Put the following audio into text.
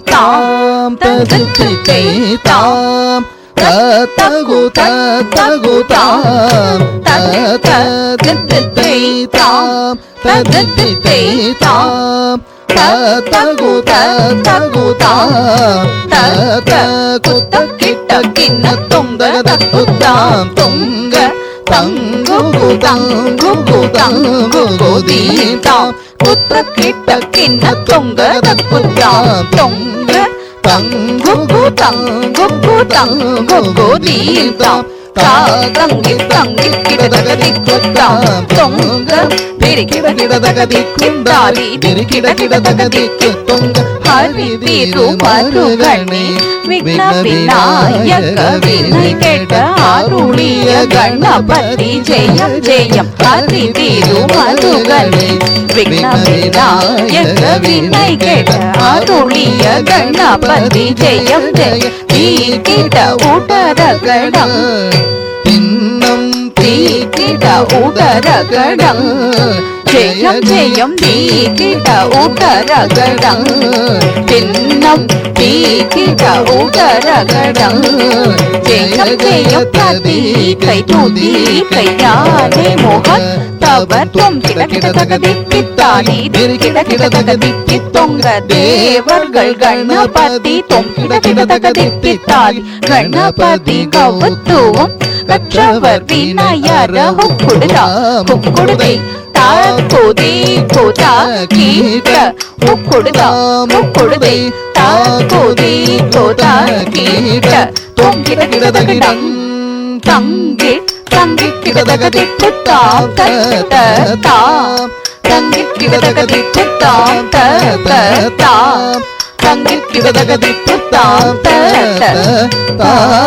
தாம் ததித்தை தாம் தகு தகு தாம் ததித்தை தாம் ததித்தை தாம் தகு தகு தாம் குத்த கிட்ட கிண்ண தொங்க தக்குத்தாம் தொங்க தங்கு தங்கு தங்கு கோதீதாம் குத்த கிட்ட கிண்ண தொங்க தக்குத்தாம் தொங்க தங்கு தங்கு தங்கு கோதீதாம் தங்கி தங்கி கிடதகதி குத்தாம் தொங்க பிரிக்கிட கிடதகதி குந்தாரி பிரிக்கிட கிடதகதி தொங்க ஹரி திருமருகணே விக்ன விநாயக வினை கேட்ட அருளிய கணபதி ஜெயம் ஜெயம் ஹரி திருமருகணே விக்ன விநாயக வினை கேட்ட அருளிய கணபதி ஜெயம் ஜெயம் தீக்கிட உடரகடம் தின்னம் தீக்கிட உடரகடம் ஜெயம் ஜெயம் தீக்கிட உடரகடம் தின்னம் தீக்கிட உடரகடம் ஜெயம் ஜெயம் பிரதீகை துதிகை ஞானே மோகன் தவத்துவம் கிட கிட தகதித்தானி கிட கிட தகதிக்கு தொங்க தேவர்கள் கணபதி தொம் கிட கிட தகதித்தானி கணபதி கவுத்துவம் கற்றவர் விநாயகர ஹுக்குடுதா ஹுக்குடுதை தாக்குதி கோதா கீட ஹுக்குடுதா ஹுக்குடுதை தாக்குதி கோதா கீட தொம் கிட கிட தகதம் தங்கி தங்கி கிடதகதி தாம் தாம் தங்கி கிடதகதி தாம் தாம் தங்கி கிடதகதி தாம் தாம்